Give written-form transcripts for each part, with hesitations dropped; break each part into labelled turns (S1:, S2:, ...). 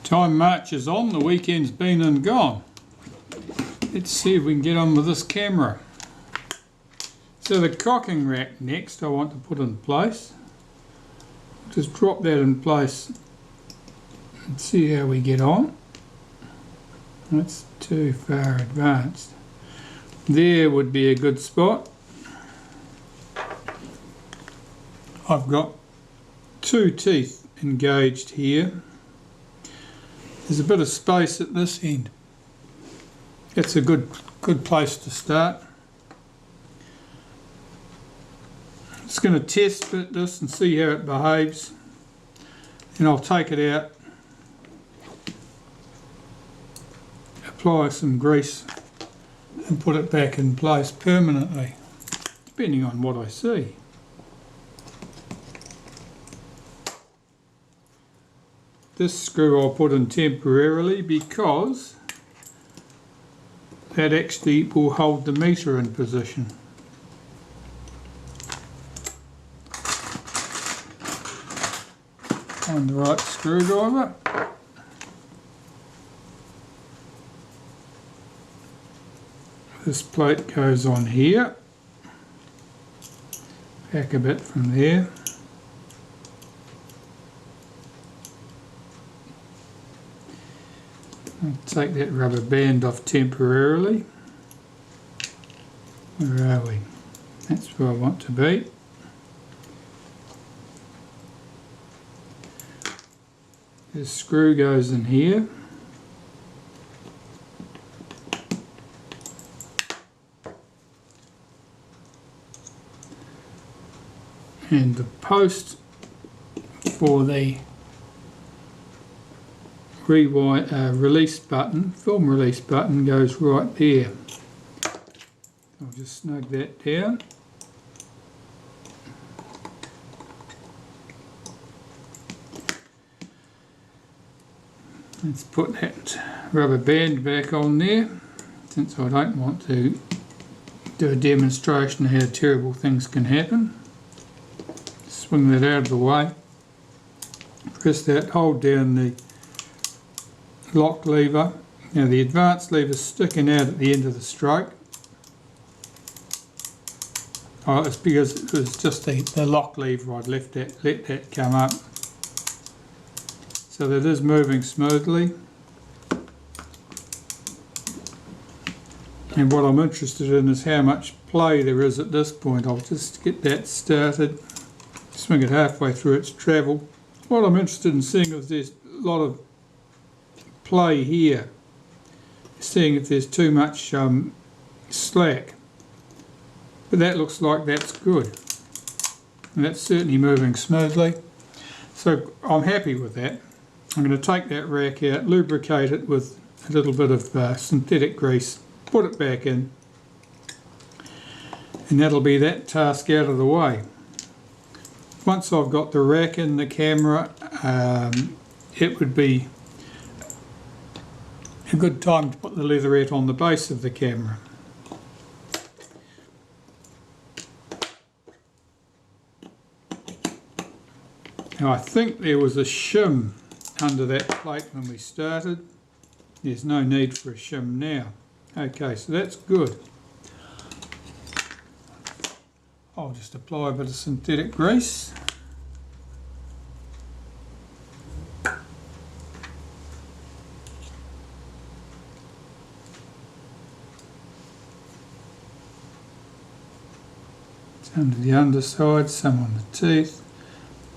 S1: Time marches on, the weekend's been and gone. Let's see if we can get on with this camera. So the cocking rack next I want to put in place. Just drop that in place and see how we get on. That's too far advanced. There would be a good spot. I've got two teeth engaged here. There's a bit of space at this end. That's a good place to start. Just going to test fit this and see how it behaves. And I'll take it out, apply some grease and put it back in place permanently, depending on what I see. This screw I'll put in temporarily because that actually will hold the meter in position. Find the right screwdriver. This plate goes on here, back a bit from there. I'll take that rubber band off temporarily. Where are we? That's where I want to be. This screw goes in here. And the post for the release button, film release button, goes right there. I'll just snug that down. Let's put that rubber band back on there, since I don't want to do a demonstration of how terrible things can happen. Swing that out of the way. Press that, hold down the lock lever. Now the advanced lever is sticking out at the end of the stroke. Oh, it's because it was just the lock lever. I'd let that come up. So that is moving smoothly. And what I'm interested in is how much play there is at this point. I'll just get that started. Swing it halfway through its travel. What I'm interested in seeing is there's a lot of play here, seeing if there's too much slack, but that looks like that's good, and that's certainly moving smoothly, so I'm happy with that. I'm going to take that rack out, lubricate it with a little bit of synthetic grease, put it back in, and that'll be that task out of the way. Once I've got the rack in the camera, it would be a good time to put the leatherette on the base of the camera. Now I think there was a shim under that plate when we started. There's no need for a shim now. Okay, so that's good. I'll just apply a bit of synthetic grease. Some to the underside, some on the teeth,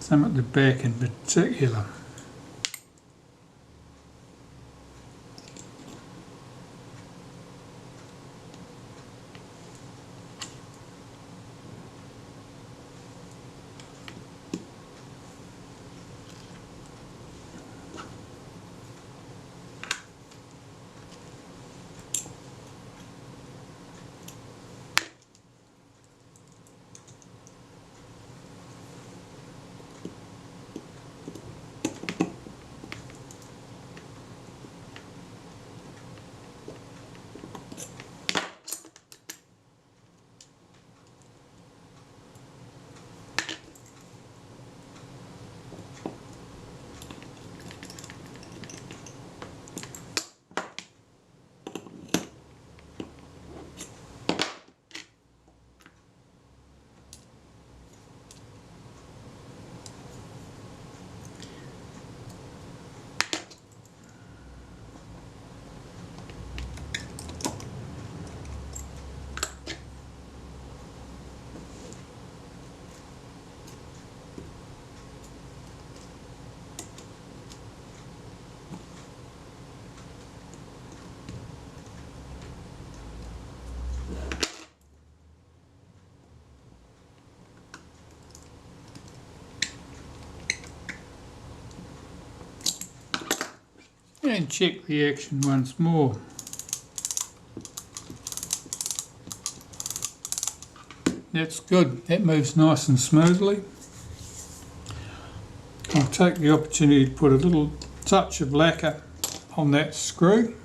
S1: some at the back in particular. And check the action once more. That's good, that moves nice and smoothly. I'll take the opportunity to put a little touch of lacquer on that screw,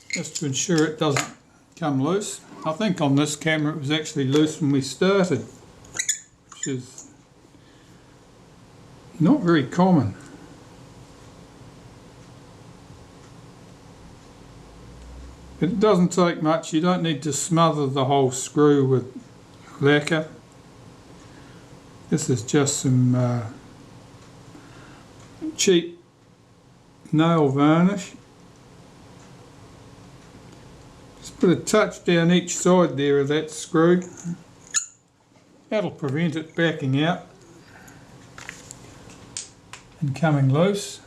S1: just to ensure it doesn't come loose. I think on this camera it was actually loose when we started, which is not very common. But it doesn't take much. You don't need to smother the whole screw with lacquer. This is just some cheap nail varnish. Just put a touch down each side there of that screw. That'll prevent it backing out and coming loose.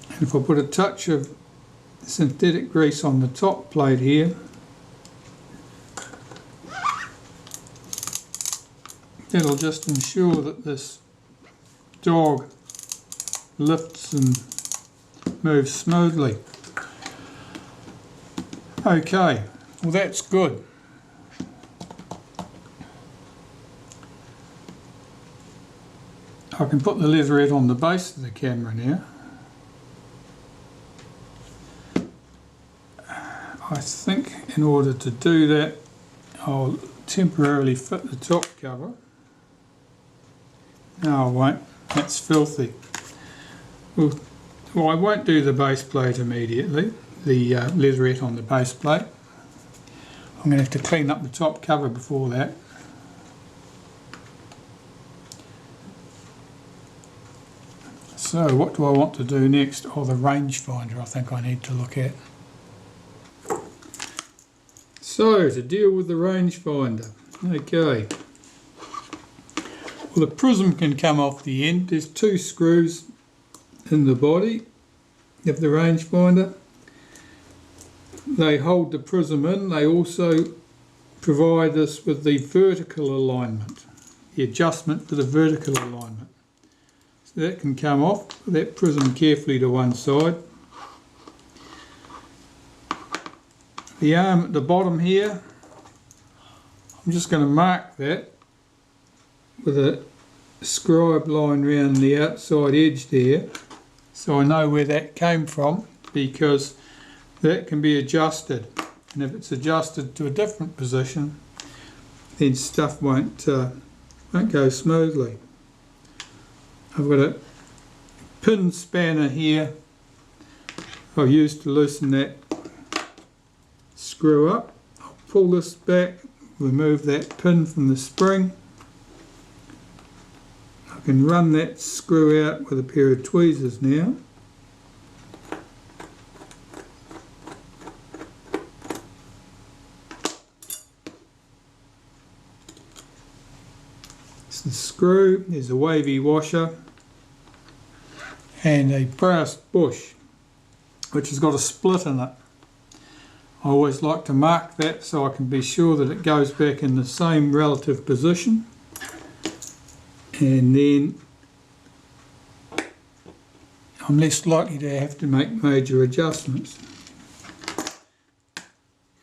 S1: And if I put a touch of synthetic grease on the top plate here, that'll just ensure that this dog lifts and moves smoothly. Okay, well that's good. I can put the leatherette on the base of the camera now. I think in order to do that, I'll temporarily fit the top cover. No, I won't. That's filthy. Well, I won't do the base plate immediately, the leatherette on the base plate. I'm going to have to clean up the top cover before that. So what do I want to do next? Oh, the rangefinder I think I need to look at. So, to deal with the rangefinder, okay. Well, the prism can come off the end. There's two screws in the body of the rangefinder. They hold the prism in. They also provide us with the vertical alignment, the adjustment for the vertical alignment. So that can come off. Put that prism carefully to one side. The arm at the bottom here, I'm just going to mark that with a scribe line around the outside edge there, so I know where that came from, because that can be adjusted, and if it's adjusted to a different position then stuff won't go smoothly. I've got a pin spanner here I've used to loosen that screw up. I'll pull this back, remove that pin from the spring. I can run that screw out with a pair of tweezers now. It's the screw, there's a wavy washer and a brass bush which has got a split in it. I always like to mark that so I can be sure that it goes back in the same relative position, and then I'm less likely to have to make major adjustments.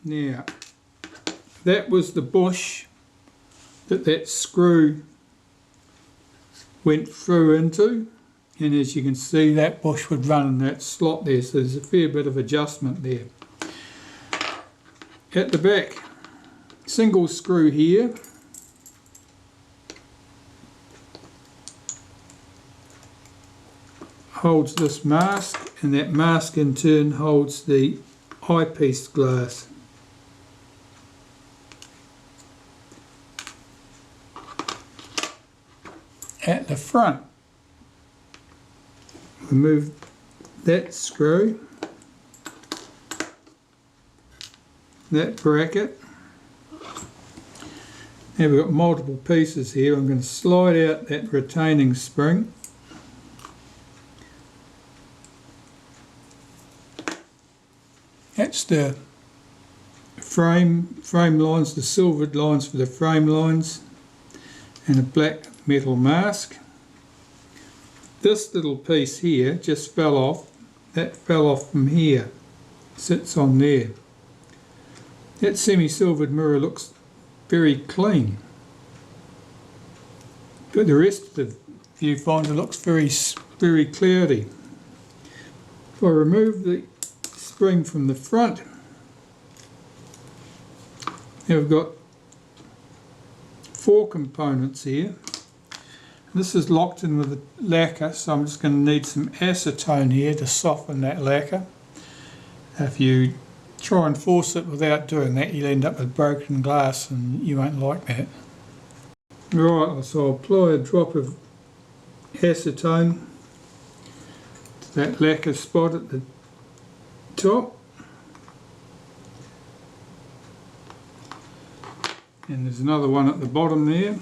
S1: Now, that was the bush that screw went through into, and as you can see that bush would run in that slot there, so there's a fair bit of adjustment there. At the back, single screw here, holds this mask, and that mask in turn holds the eyepiece glass. At the front, remove that screw, that bracket. Now we've got multiple pieces here. I'm going to slide out that retaining spring. That's the frame lines, the silvered lines for the frame lines, and a black metal mask. This little piece here just fell off. That fell off from here, sits on there. That semi-silvered mirror looks very clean, but the rest of the viewfinder looks very cloudy. If I remove the spring from the front, now we've got 4 components here. This is locked in with a lacquer, so I'm just going to need some acetone here to soften that lacquer. If you try and force it without doing that, you'll end up with broken glass, and you won't like that. Right, so I'll apply a drop of acetone to that lacquer spot at the top. And there's another one at the bottom there.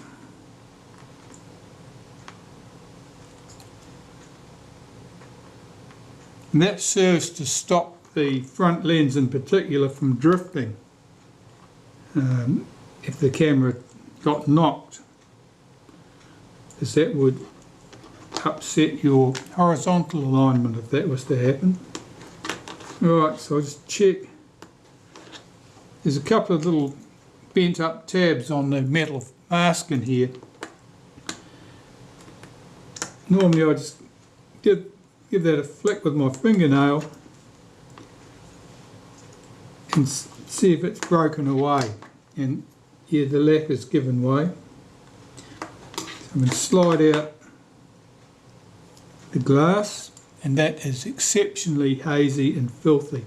S1: And that serves to stop the front lens in particular from drifting if the camera got knocked, because that would upset your horizontal alignment if that was to happen. Right, so I'll just check. There's a couple of little bent up tabs on the metal mask in here. Normally I just give that a flick with my fingernail and see if it's broken away, and yeah, the lacquer's given way. So I'm going to slide out the glass, and that is exceptionally hazy and filthy.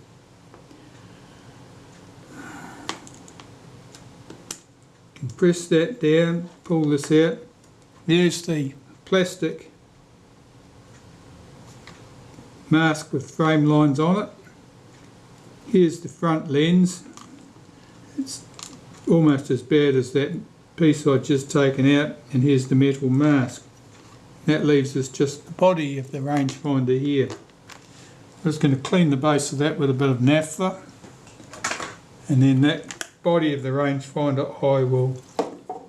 S1: Compress that down, pull this out. There's the plastic mask with frame lines on it. Here's the front lens. It's almost as bad as that piece I'd just taken out, and here's the metal mask. That leaves us just the body of the rangefinder here. I'm just going to clean the base of that with a bit of naphtha, and then that body of the rangefinder I will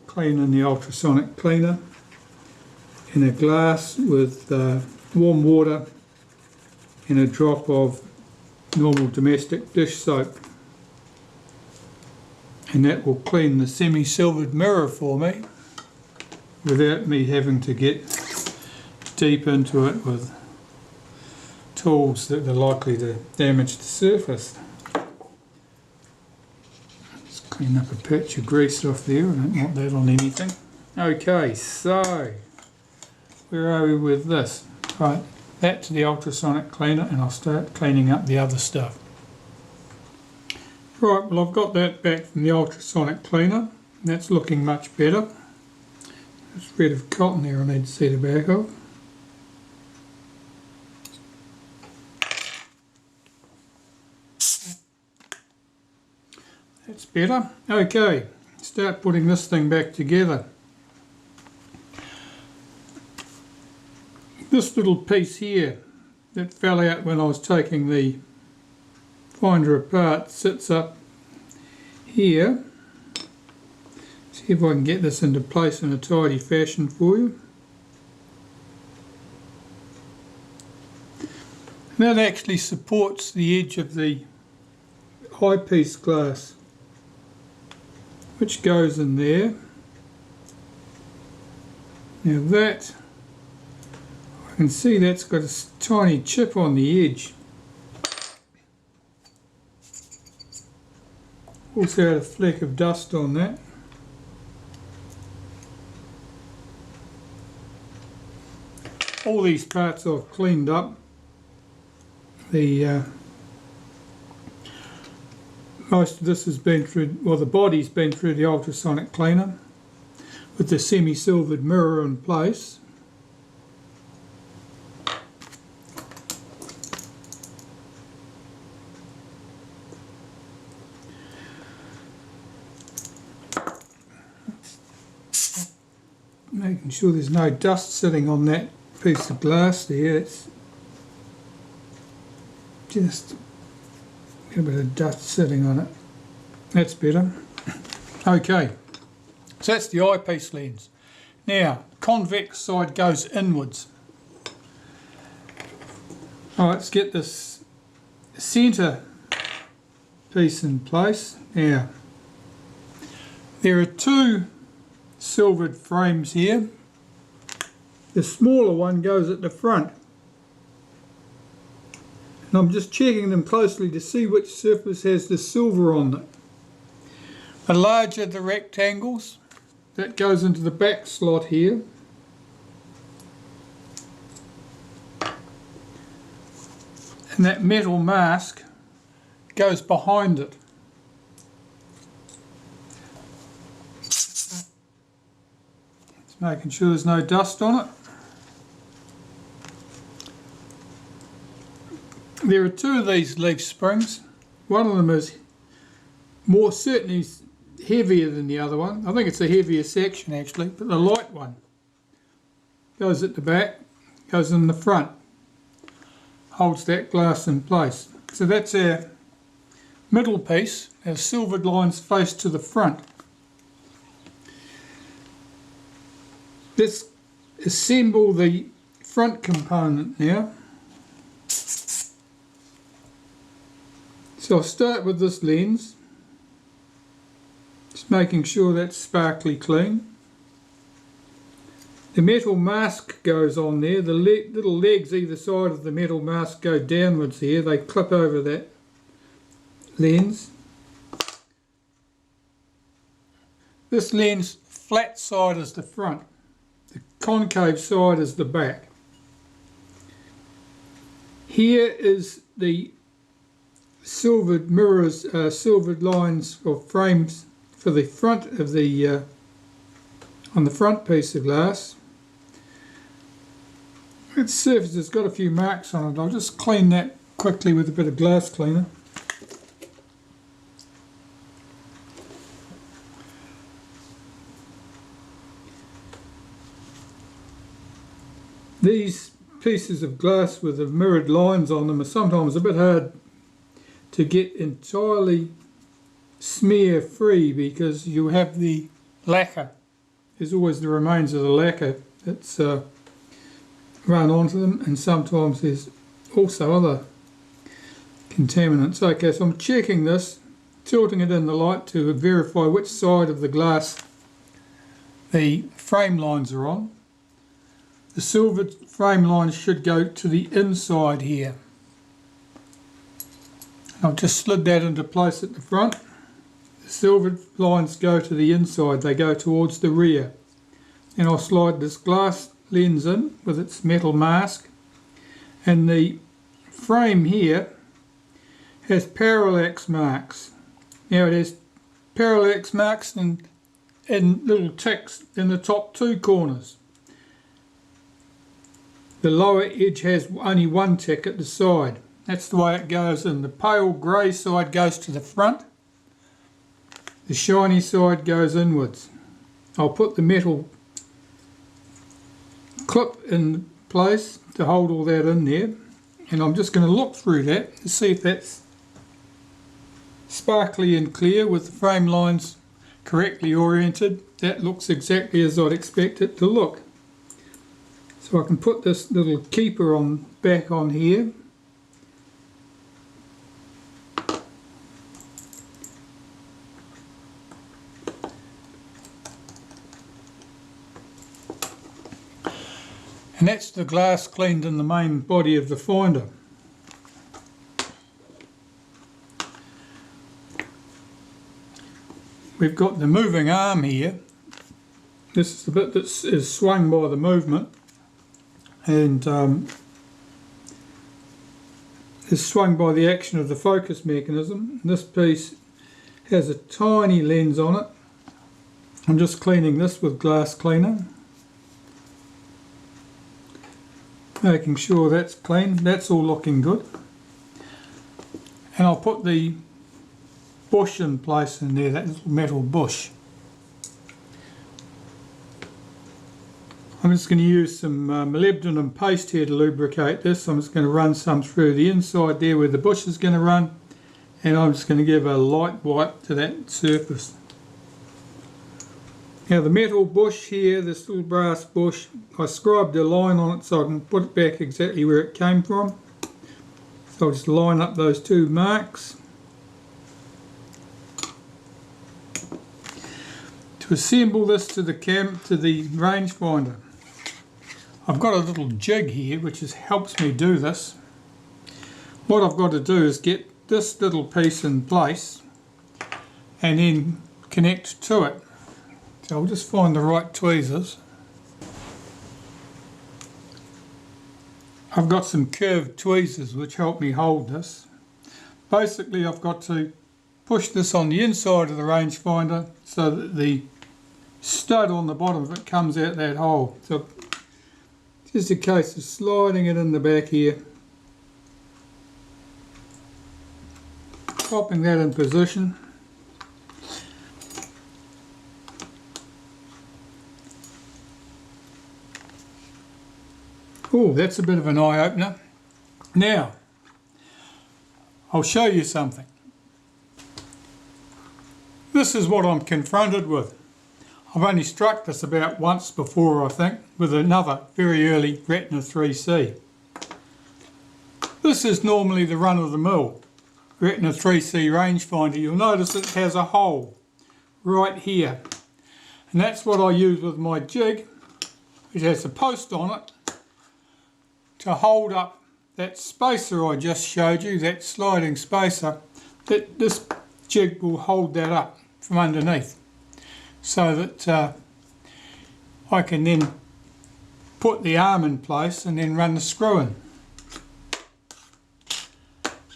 S1: clean in the ultrasonic cleaner in a glass with warm water and a drop of normal domestic dish soap, and that will clean the semi-silvered mirror for me without me having to get deep into it with tools that are likely to damage the surface. Just clean up a patch of grease off there, I don't want that on anything. Okay, so where are we with this? Right, that to the ultrasonic cleaner, and I'll start cleaning up the other stuff. Right, well I've got that back from the ultrasonic cleaner. That's looking much better. There's a thread of cotton there I need to see the back of. That's better. Okay, start putting this thing back together. This little piece here that fell out when I was taking the finder apart sits up here. See if I can get this into place in a tidy fashion for you. And that actually supports the edge of the eyepiece glass, which goes in there. Now that, I can see that's got a tiny chip on the edge. Also had a fleck of dust on that. All these parts I've cleaned up. Most of this has been through, well, the body's been through the ultrasonic cleaner with the semi-silvered mirror in place. Making sure there's no dust sitting on that piece of glass there. It's just a bit of dust sitting on it. That's better. Okay, so that's the eyepiece lens. Now, convex side goes inwards. Alright, let's get this centre piece in place. Now, there are two silvered frames here. The smaller one goes at the front. And I'm just checking them closely to see which surface has the silver on it. The larger the rectangles, that goes into the back slot here. And that metal mask goes behind it. Just making sure there's no dust on it. There are two of these leaf springs. One of them is certainly heavier than the other one. I think it's a heavier section actually, but the light one goes at the back, goes in the front, holds that glass in place. So that's our middle piece. Our silvered lines face to the front. Let's assemble the front component now. So I'll start with this lens, just making sure that's sparkly clean. The metal mask goes on there. The little legs either side of the metal mask go downwards here. They clip over that lens. This lens, flat side is the front. The concave side is the back. Here is the silvered mirrors, silvered lines or frames for the front of the on the front piece of glass. Its surface has got a few marks on it. I'll just clean that quickly with a bit of glass cleaner. These pieces of glass with the mirrored lines on them are sometimes a bit hard to get entirely smear free because you have the lacquer. There's always the remains of the lacquer that's run onto them, and sometimes there's also other contaminants. Okay, so I'm checking this, tilting it in the light to verify which side of the glass the frame lines are on. The silvered frame lines should go to the inside here. I've just slid that into place at the front. The silvered lines go to the inside, they go towards the rear. And I'll slide this glass lens in with its metal mask. And the frame here has parallax marks. Now it has parallax marks in little ticks in the top two corners. The lower edge has only one tick at the side. That's the way it goes, and the pale grey side goes to the front. The shiny side goes inwards. I'll put the metal clip in place to hold all that in there, and I'm just going to look through that to see if that's sparkly and clear with the frame lines correctly oriented. That looks exactly as I'd expect it to look. So I can put this little keeper on back on here. And that's the glass cleaned in the main body of the finder. We've got the moving arm here. This is the bit that is swung by the movement, and is swung by the action of the focus mechanism. This piece has a tiny lens on it. I'm just cleaning this with glass cleaner, making sure that's clean. That's all looking good. And I'll put the bush in place in there, that little metal bush. I'm just going to use some molybdenum paste here to lubricate this. I'm just going to run some through the inside there where the bush is going to run, and I'm just going to give a light wipe to that surface. Now the metal bush here, this little brass bush, I scribed a line on it so I can put it back exactly where it came from. So I'll just line up those two marks. To assemble this to the rangefinder, I've got a little jig here which helps me do this. What I've got to do is get this little piece in place and then connect to it. So I'll just find the right tweezers. I've got some curved tweezers which help me hold this. Basically I've got to push this on the inside of the rangefinder so that the stud on the bottom of it comes out that hole. So just a case of sliding it in the back here, popping that in position. Oh, that's a bit of an eye-opener. Now, I'll show you something. This is what I'm confronted with. I've only struck this about once before, I think, with another very early Retina IIIc. This is normally the run-of-the-mill Retina IIIc rangefinder. You'll notice it has a hole right here, and that's what I use with my jig, which has a post on it to hold up that spacer I just showed you, that sliding spacer. That this jig will hold that up from underneath, so that I can then put the arm in place and then run the screw in.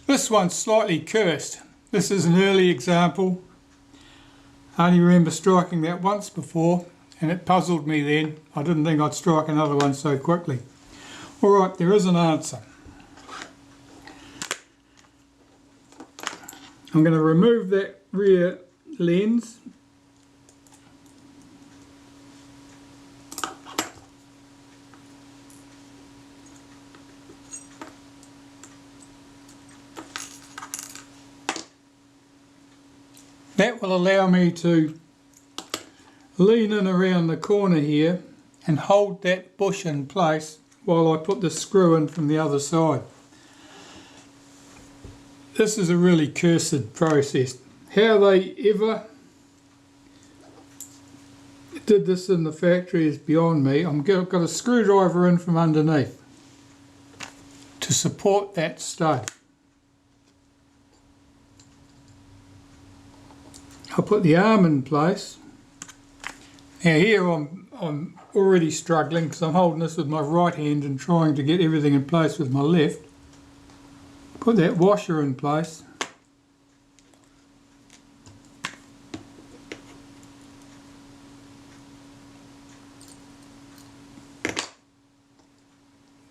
S1: This one's slightly cursed. This is an early example. I only remember striking that once before and it puzzled me then. I didn't think I'd strike another one so quickly. Alright, there is an answer. I'm going to remove that rear lens. That will allow me to lean in around the corner here and hold that bush in place while I put the screw in from the other side. This is a really cursed process. How they ever did this in the factory is beyond me. I've got a screwdriver in from underneath to support that stud. I'll put the arm in place. Now here I'm already struggling because I'm holding this with my right hand and trying to get everything in place with my left. Put that washer in place.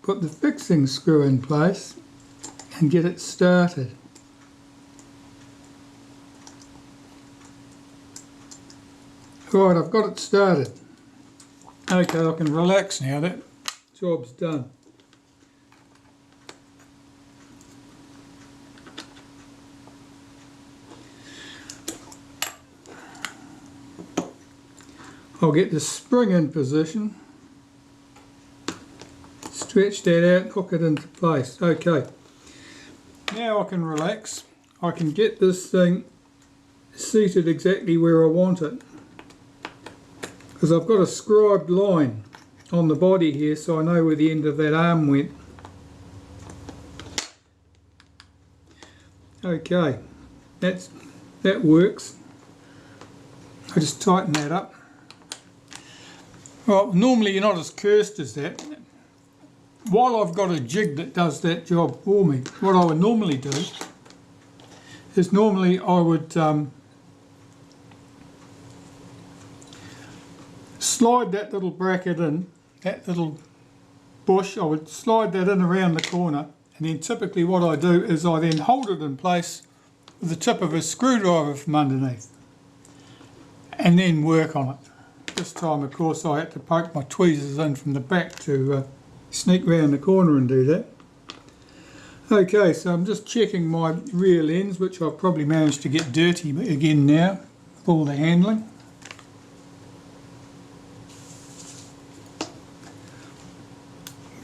S1: Put the fixing screw in place and get it started. Right, I've got it started. Okay, I can relax now, that job's done. I'll get the spring in position, stretch that out, hook it into place. Okay, now I can relax. I can get this thing seated exactly where I want it, because I've got a scribed line on the body here so I know where the end of that arm went. Okay, that works. I just tighten that up. Well, normally you're not as cursed as that. While I've got a jig that does that job for me, what I would normally do is I would slide that little bracket in, that little bush, I would slide that in around the corner, and then typically what I do is I then hold it in place with the tip of a screwdriver from underneath and then work on it. This time of course I had to poke my tweezers in from the back to sneak round the corner and do that. Okay, so I'm just checking my rear lens, which I've probably managed to get dirty again now with all the handling.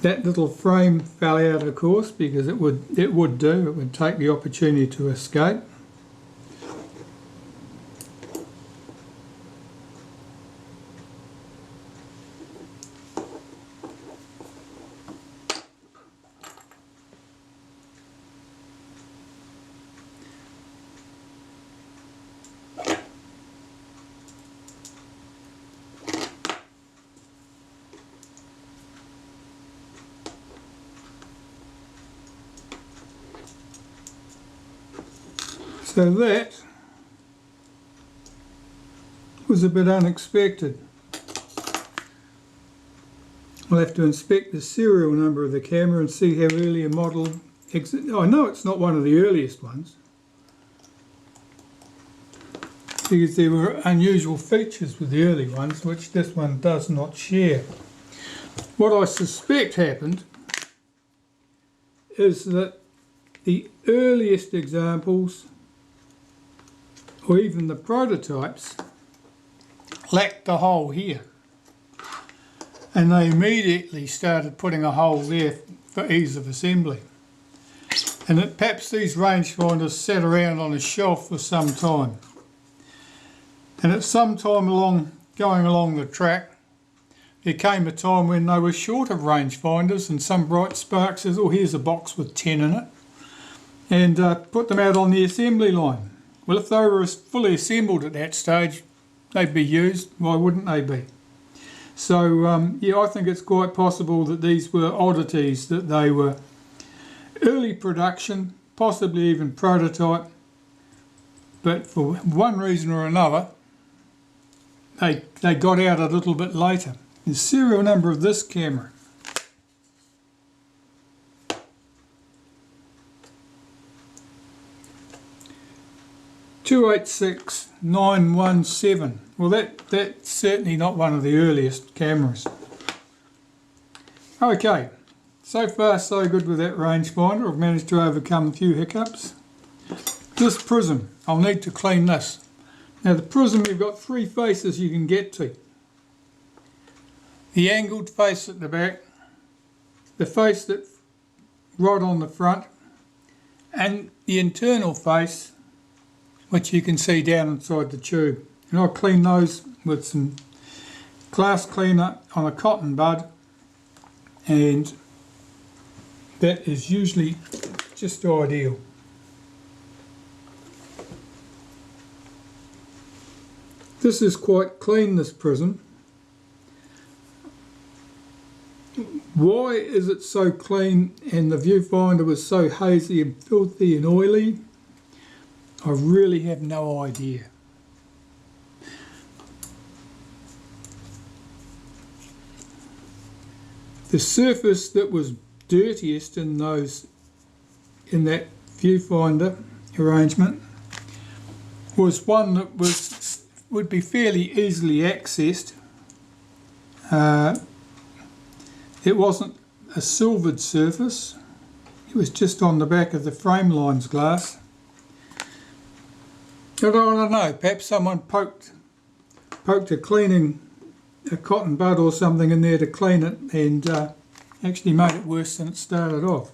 S1: That little frame fell out, of course, because it would take the opportunity to escape. So that was a bit unexpected. I'll have to inspect the serial number of the camera and see how early a model I know it's not one of the earliest ones, because there were unusual features with the early ones which this one does not share. What I suspect happened is that the earliest examples, or even the prototypes, lacked the hole here, and they immediately started putting a hole there for ease of assembly, and that perhaps these rangefinders sat around on a shelf for some time, and at some time going along the track there came a time when they were short of rangefinders, and some bright spark says, oh, here's a box with 10 in it, and put them out on the assembly line. Well, if they were fully assembled at that stage, they'd be used. Why wouldn't they be? So, yeah, I think it's quite possible that these were oddities, that they were early production, possibly even prototype, but for one reason or another, they got out a little bit later. The serial number of this camera, (286-917). Well, that's certainly not one of the earliest cameras. Okay, so far so good with that rangefinder. I've managed to overcome a few hiccups. This prism, I'll need to clean this. Now the prism, you've got three faces you can get to. The angled face at the back, the face that's right on the front, and the internal face, which you can see down inside the tube. And I'll clean those with some glass cleaner on a cotton bud, and that is usually just ideal. This is quite clean, this prism. Why is it so clean and the viewfinder was so hazy and filthy and oily? I really have no idea. The surface that was dirtiest in that viewfinder arrangement was one that would be fairly easily accessed. It wasn't a silvered surface, it was just on the back of the frame lines glass. I don't know, perhaps someone poked a cotton bud or something in there to clean it, and actually made it worse than it started off.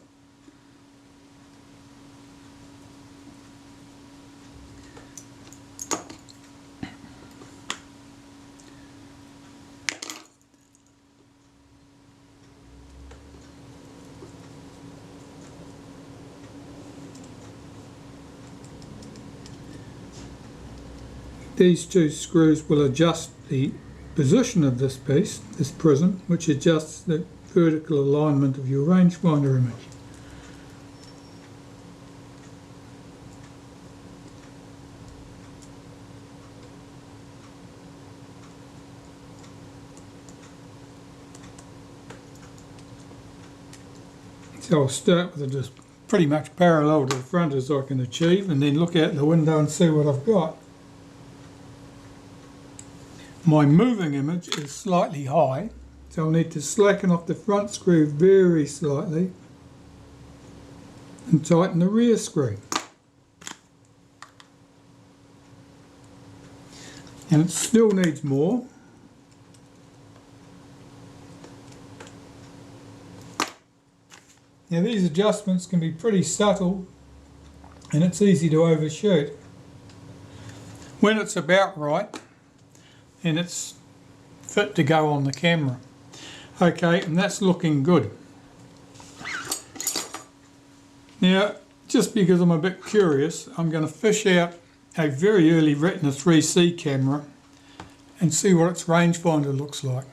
S1: These two screws will adjust the position of this piece, this prism, which adjusts the vertical alignment of your rangefinder image. So I'll start with it just pretty much parallel to the front as I can achieve, and then look out the window and see what I've got. My moving image is slightly high, so I'll need to slacken off the front screw very slightly and tighten the rear screw. And it still needs more. Now these adjustments can be pretty subtle and it's easy to overshoot. When it's about right and it's fit to go on the camera. Okay, and that's looking good. Now, just because I'm a bit curious, I'm going to fish out a very early Retina IIIc camera and see what its rangefinder looks like.